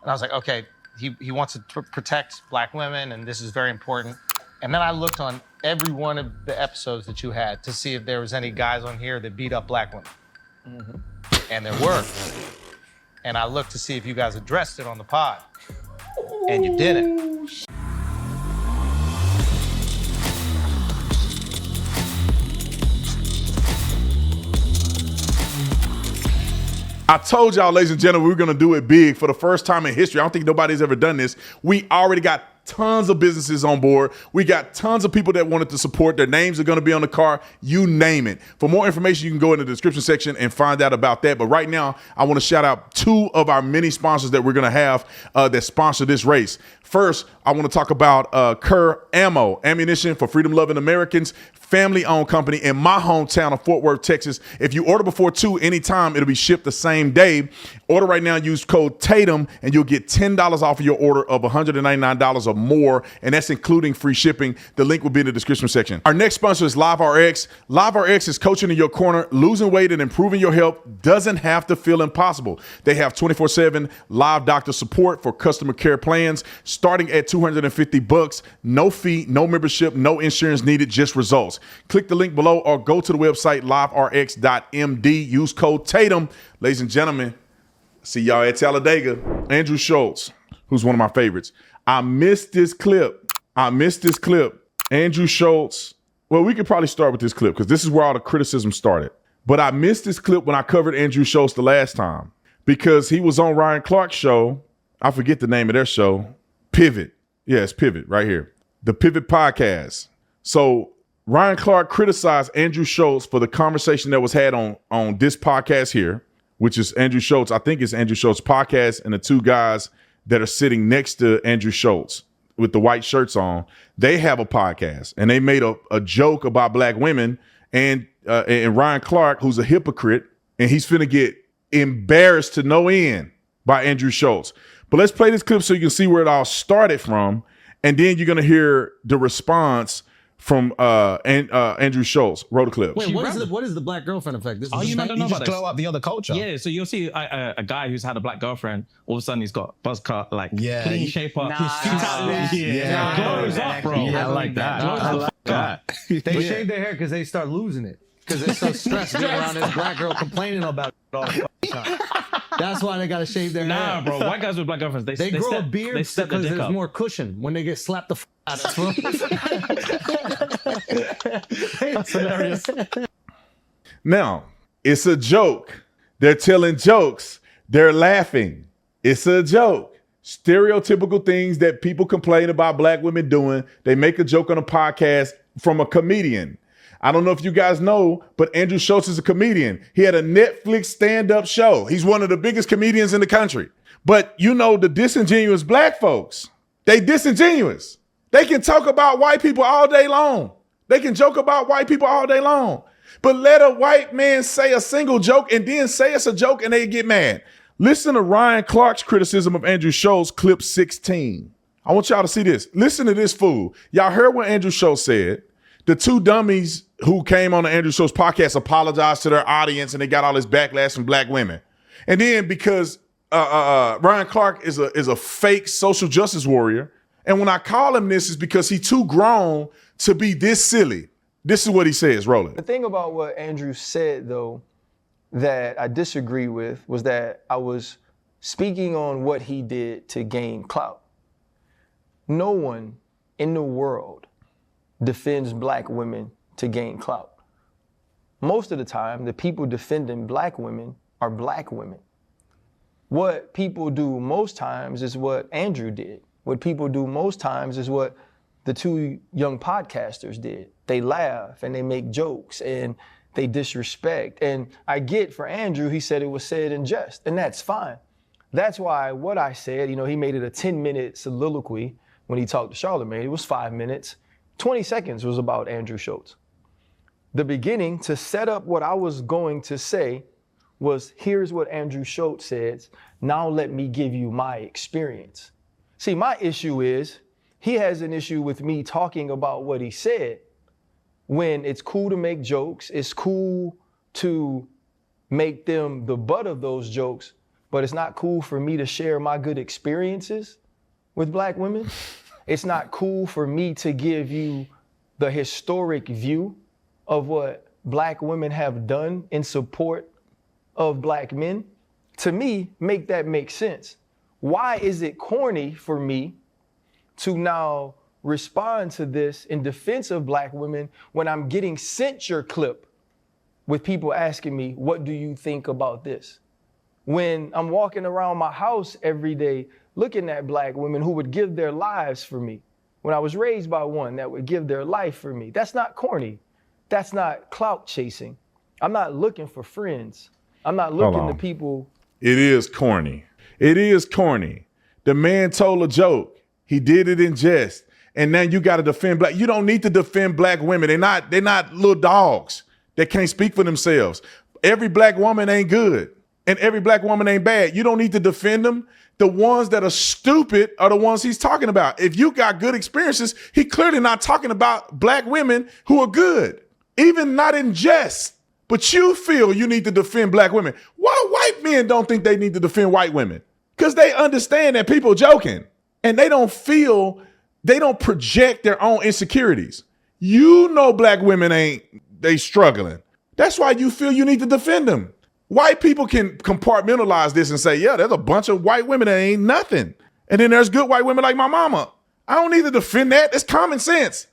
And I was like, okay, he wants to protect black women, and this is very important. And then I looked on every one of the episodes that you had to see if there was any guys on here that beat up black women. Mm-hmm. And there were. And I looked to see if you guys addressed it on the pod. And you didn't. I told y'all, ladies and gentlemen, we were gonna do it big for the first time in history. I don't think nobody's ever done this. We already got tons of businesses on board. We got tons of people that wanted to support. Their names are gonna be on the car, you name it. For more information, you can go in the description section and find out about that. But right now, I wanna shout out two of our many sponsors that we're gonna have that sponsor this race. First, I wanna talk about Kerr Ammo, ammunition for freedom-loving Americans, family-owned company in my hometown of Fort Worth, Texas. If you order before 2 anytime, it'll be shipped the same day. Order right now, use code Tatum, and you'll get $10 off of your order of $199 or more, and that's including free shipping. The link will be in the description section. Our next sponsor is LiveRx. LiveRx is coaching in your corner. Losing weight and improving your health doesn't have to feel impossible. They have 24/7 live doctor support for customer care plans, starting at $250. No fee, no membership, no insurance needed, just results. Click the link below or go to the website liverx.md. Use code Tatum. Ladies and gentlemen, see y'all at Talladega. Andrew Schulz, who's one of my favorites. I missed this clip. Andrew Schulz. Well, we could probably start with this clip because this is where all the criticism started. But I missed this clip when I covered Andrew Schulz the last time because he was on Ryan Clark's show. I forget the name of their show. Pivot. Yeah, it's Pivot right here. The Pivot Podcast. So Ryan Clark criticized Andrew Schulz for the conversation that was had on this podcast here, which is Andrew Schulz. I think it's Andrew Schulz podcast, and the two guys that are sitting next to Andrew Schulz with the white shirts on, they have a podcast, and they made a joke about black women, and Ryan Clark, who's a hypocrite, and he's finna get embarrassed to no end by Andrew Schulz. But let's play this clip so you can see where it all started from, and then you're gonna hear the response from Andrew Schulz. Roll the clip. Wait, what is the black girlfriend effect? This you don't know about this. Glow up the other culture. Yeah, so you'll see a guy who's had a black girlfriend, all of a sudden he's got buzz cut, like clean shape up. Glows up, bro. Yeah, I like that. They shave their hair because they start losing it. Because they're so stressed being around this black girl complaining about it all the time. That's why they gotta shave their hair. Nah, bro. White guys with black girlfriends, they grow a beard because there's more cushion when they get slapped the out of it. That's hilarious. Now, it's a joke. They're telling jokes. They're laughing. It's a joke. Stereotypical things that people complain about black women doing. They make a joke on a podcast from a comedian. I don't know if you guys know, but Andrew Schulz is a comedian. He had a Netflix stand-up show. He's one of the biggest comedians in the country. But you know, the disingenuous black folks, they disingenuous. They can talk about white people all day long. They can joke about white people all day long. But let a white man say a single joke and then say it's a joke and they get mad. Listen to Ryan Clark's criticism of Andrew Schulz, clip 16. I want y'all to see this. Listen to this fool. Y'all heard what Andrew Schulz said. The two dummies who came on the Andrew Schulz podcast apologized to their audience and they got all this backlash from black women. And then because Ryan Clark is a fake social justice warrior, and when I call him this is because he's too grown to be this silly. This is what he says. Roll it. The thing about what Andrew said, though, that I disagree with was that I was speaking on what he did to gain clout. No one in the world defends black women to gain clout. Most of the time, the people defending black women are black women. What people do most times is what Andrew did. What people do most times is what the two young podcasters did. They laugh and they make jokes and they disrespect. And I get for Andrew, he said it was said in jest, and that's fine. That's why what I said, he made it a 10-minute soliloquy when he talked to Charlamagne. It was 5 minutes. 20 seconds was about Andrew Schulz. The beginning to set up what I was going to say was, here's what Andrew Schulz says. Now let me give you my experience. See, my issue is he has an issue with me talking about what he said when it's cool to make jokes. It's cool to make them the butt of those jokes. but it's not cool for me to share my good experiences with black women. It's not cool for me to give you the historic view of what black women have done in support of black men. To me, make that make sense. Why is it corny for me to now respond to this in defense of black women when I'm getting sent your clip with people asking me, what do you think about this? When I'm walking around my house every day looking at black women who would give their lives for me. When I was raised by one that would give their life for me. That's not corny. That's not clout chasing. I'm not looking for friends. I'm not looking to people. It is corny. It is corny. The man told a joke. He did it in jest. And now you got to defend black. You don't need to defend black women. They're not little dogs that can't speak for themselves. Every black woman ain't good. And every black woman ain't bad. You don't need to defend them. The ones that are stupid are the ones he's talking about. If you got good experiences, he clearly not talking about black women who are good, even not in jest. But you feel you need to defend black women. Why white men don't think they need to defend white women? Because they understand that people joking and they don't project their own insecurities. You know black women they struggling. That's why you feel you need to defend them. White people can compartmentalize this and say, yeah, there's a bunch of white women that ain't nothing. And then there's good white women like my mama. I don't need to defend that. It's common sense.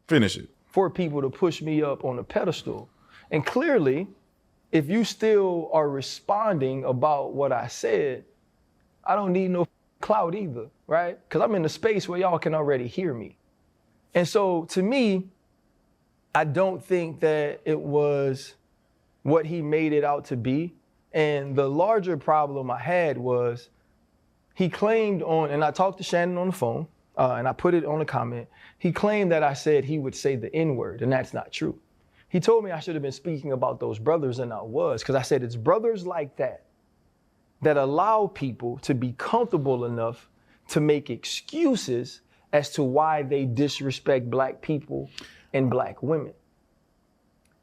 Finish it. For people to push me up on a pedestal. And clearly, if you still are responding about what I said, I don't need no clout either, right? Because I'm in a space where y'all can already hear me. And so to me, I don't think that it was what he made it out to be. And the larger problem I had was he claimed and I talked to Shannon on the phone, and I put it on a comment. He claimed that I said he would say the N-word, and that's not true. He told me I should have been speaking about those brothers, and I was, because I said it's brothers like that allow people to be comfortable enough to make excuses as to why they disrespect black people and black women.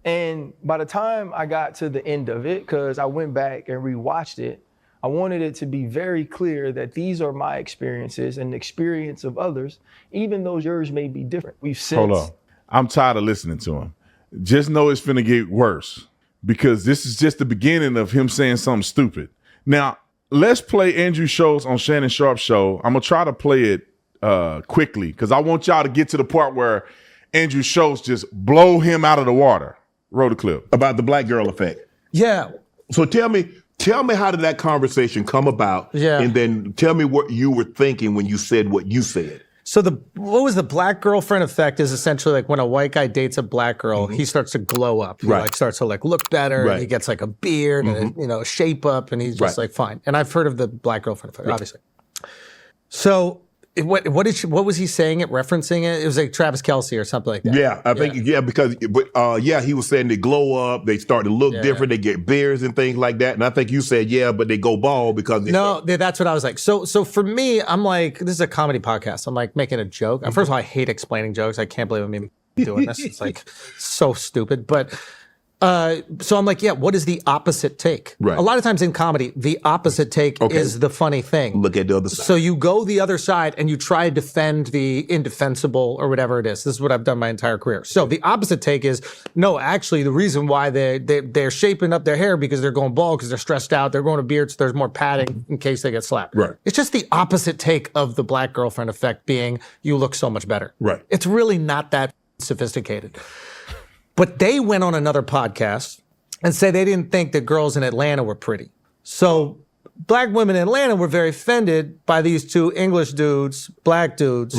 And by the time I got to the end of it, because I went back and rewatched it, I wanted it to be very clear that these are my experiences and the experience of others, even though yours may be different. Hold on. I'm tired of listening to him. Just know it's finna get worse because this is just the beginning of him saying something stupid. Now, let's play Andrew Schulz on Shannon Sharp's show. I'm gonna try to play it quickly because I want y'all to get to the part where Andrew Schulz just blow him out of the water. Roll the clip. About the black girl effect. Yeah. So tell me how did that conversation come about? Yeah. And then tell me what you were thinking when you said what you said. So what was the black girlfriend effect is essentially like when a white guy dates a black girl, he starts to glow up. He starts to look better and he gets like a beard and a shape up and he's just like fine. And I've heard of the black girlfriend effect, obviously. So what was he saying it, referencing it? It was like Travis Kelce or something like that. Yeah, I think, because he was saying they glow up, they start to look different, they get beards and things like that. And I think you said, but they go bald because that's what I was like. So for me, I'm like, this is a comedy podcast. I'm like making a joke. First of all, I hate explaining jokes. I can't believe I'm even doing this. It's like so stupid. But so I'm like, what is the opposite take? Right. A lot of times in comedy, the opposite take is the funny thing. Look at the other side. So you go the other side and you try to defend the indefensible or whatever it is. This is what I've done my entire career. So the opposite take is, no, actually the reason why they're shaping up their hair because they're going bald, because they're stressed out, they're going to beards, so there's more padding in case they get slapped. Right. It's just the opposite take of the black girlfriend effect being, you look so much better. Right. It's really not that sophisticated. But they went on another podcast and said they didn't think that girls in Atlanta were pretty. So black women in Atlanta were very offended by these two English dudes, black dudes,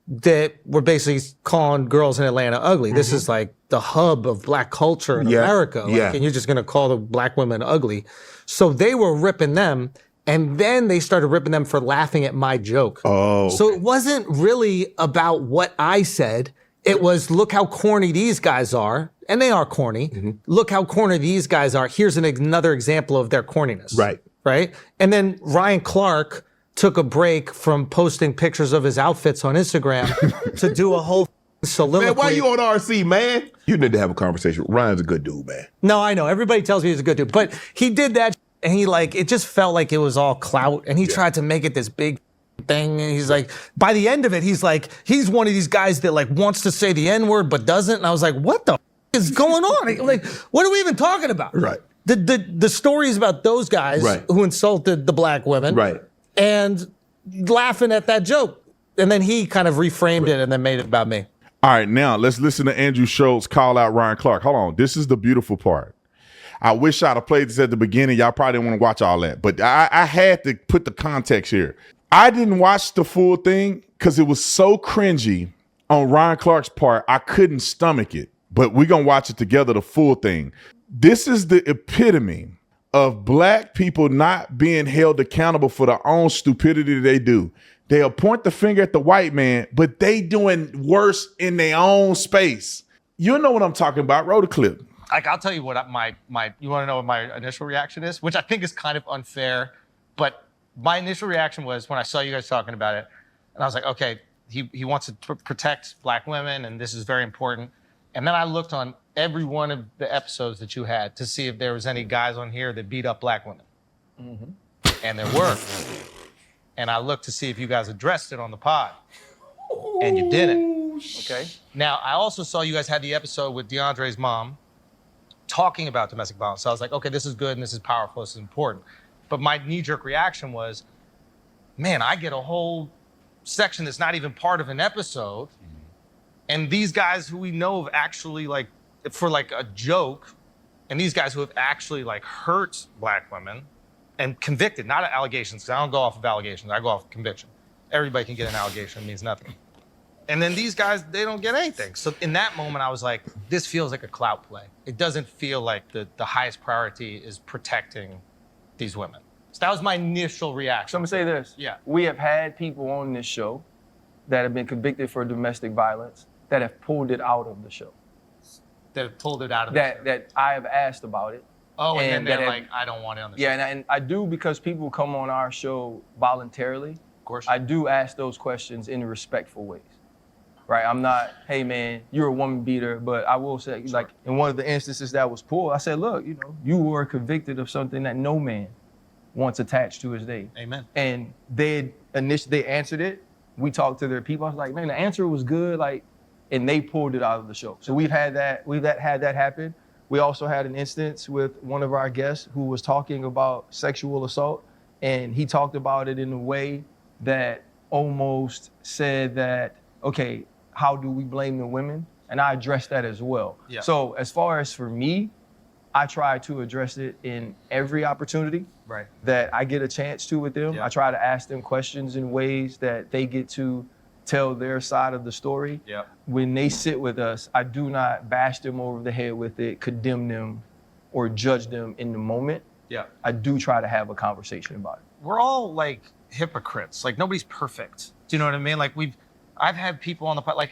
that were basically calling girls in Atlanta ugly. This is like the hub of black culture in America. And you're just gonna call the black women ugly. So they were ripping them, and then they started ripping them for laughing at my joke. So it wasn't really about what I said. It was, look how corny these guys are, and they are corny. Look how corny these guys are. Here's another example of their corniness. Right? And then Ryan Clark took a break from posting pictures of his outfits on Instagram to do a whole soliloquy. Man, why you on RC, man? You need to have a conversation. Ryan's a good dude, man. No, I know. Everybody tells me he's a good dude. But he did that And he it just felt like it was all clout. And he tried to make it this big thing. And he's like, by the end of it, he's one of these guys that wants to say the N-word but doesn't. And I was like, what the is going on? What are we even talking about? Right. The stories about those guys who insulted the black women. Right. And laughing at that joke. And then he kind of reframed it and then made it about me. All right, now let's listen to Andrew Schulz call out Ryan Clark. Hold on. This is the beautiful part. I wish I'd have played this at the beginning. Y'all probably didn't want to watch all that. But I had to put the context here. I didn't watch the full thing because it was so cringy on Ryan Clark's part. I couldn't stomach it. But we're going to watch it together, the full thing. This is the epitome of black people not being held accountable for their own stupidity they do. They'll point the finger at the white man, but they doing worse in their own space. You know what I'm talking about. Roll the clip. I'll tell you what you want to know what my initial reaction is, which I think is kind of unfair, but my initial reaction was when I saw you guys talking about it, and I was like, okay, he wants to protect black women, and this is very important. And then I looked on every one of the episodes that you had to see if there was any guys on here that beat up black women. Mm-hmm. And there were. And I looked to see if you guys addressed it on the pod. And you didn't. Okay. Now, I also saw you guys had the episode with DeAndre's mom talking about domestic violence. So I was like, okay, this is good and this is powerful, this is important. But my knee-jerk reaction was, man, I get a whole section that's not even part of an episode. And these guys who we know have actually for a joke, and these guys who have actually hurt black women and convicted, not allegations, because I don't go off of allegations, I go off of conviction. Everybody can get an allegation, it means nothing. And then these guys, they don't get anything. So in that moment, I was like, this feels like a clout play. It doesn't feel like the highest priority is protecting these women. So that was my initial reaction. So I'm gonna say this. Yeah. We have had people on this show that have been convicted for domestic violence that have pulled it out of the show. That have pulled it out of the show. That I have asked about it. Oh, and then they're like, I don't want it on the show. Yeah, and I do, because people come on our show voluntarily. Of course. I do ask those questions in respectful ways. Right? I'm not, hey man, you're a woman beater, but I will say, in one of the instances that was pulled, I said, look, you were convicted of something that no man wants attached to his name. Amen. And they answered it. We talked to their people. I was like, man, the answer was good, and they pulled it out of the show. So we've had that happen. We also had an instance with one of our guests who was talking about sexual assault, and he talked about it in a way that almost said that, okay, how do we blame the women? And I addressed that as well. Yeah. So as far as for me, I try to address it in every opportunity that I get a chance to with them. Yeah. I try to ask them questions in ways that they get to tell their side of the story. Yeah. When they sit with us, I do not bash them over the head with it, condemn them, or judge them in the moment. Yeah. I do try to have a conversation about it. We're all hypocrites. Nobody's perfect. Do you know what I mean? I've had people on the pod,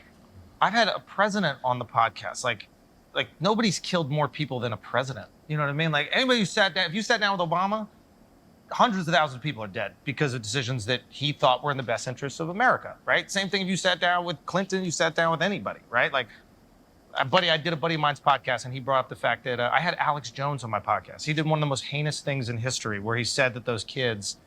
I've had a president on the podcast. Nobody's killed more people than a president. You know what I mean? Anybody who sat down, if you sat down with Obama, hundreds of thousands of people are dead because of decisions that he thought were in the best interests of America, right? Same thing if you sat down with Clinton, you sat down with anybody, right? I did a buddy of mine's podcast, and he brought up the fact that I had Alex Jones on my podcast. He did one of the most heinous things in history, where he said that those kids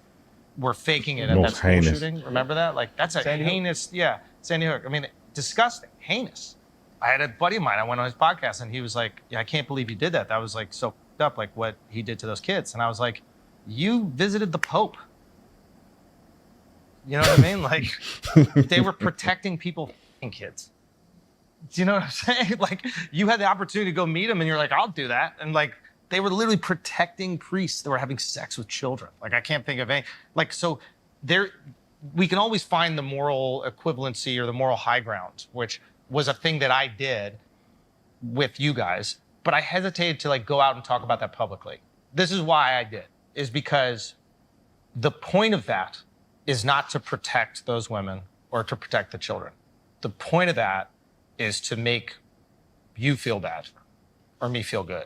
were faking it at that school shooting. Remember that? That's a heinous, Sandy Hook. I mean, disgusting, heinous. I had a buddy of mine, I went on his podcast, and he was like, yeah, I can't believe you did that. That was so f***ed up, what he did to those kids. And I was like, you visited the Pope. You know what I mean? They were protecting people f***ing kids. Do you know what I'm saying? You had the opportunity to go meet them, and you're like, I'll do that. And they were literally protecting priests that were having sex with children. I can't think of any. So we can always find the moral equivalency or the moral high ground, which was a thing that I did with you guys, but I hesitated to go out and talk about that publicly. This is why I did, is because the point of that is not to protect those women or to protect the children. The point of that is to make you feel bad or me feel good.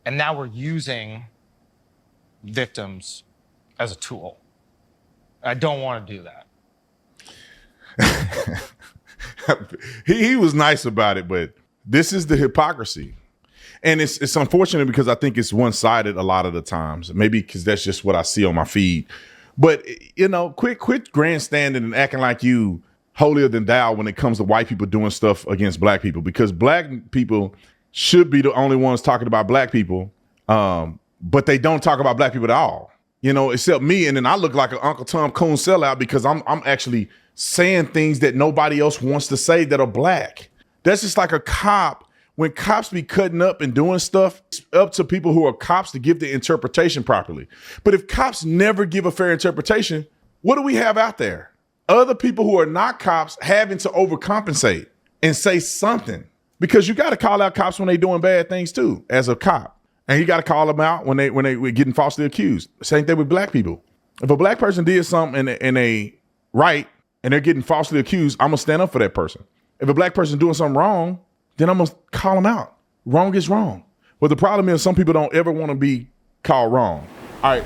And now we're using victims as a tool. I don't want to do that. He was nice about it, but this is the hypocrisy. And it's unfortunate because I think it's one-sided a lot of the times. Maybe because that's just what I see on my feed. But, quit grandstanding and acting like you holier than thou when it comes to white people doing stuff against black people, because black people should be the only ones talking about black people, but they don't talk about black people at all, except me. And then I look like an Uncle Tom Coon sellout because I'm actually saying things that nobody else wants to say that are black. That's just like a cop. When cops be cutting up and doing stuff, it's up to people who are cops to give the interpretation properly. But if cops never give a fair interpretation, what do we have out there? Other people who are not cops having to overcompensate and say something. Because you got to call out cops when they're doing bad things too, as a cop. And you got to call them out when they were getting falsely accused. Same thing with black people. If a black person did something and they right and they're getting falsely accused, I'm going to stand up for that person. If a black person doing something wrong, then I'm going to call them out. Wrong is wrong. But the problem is some people don't ever want to be called wrong. All right.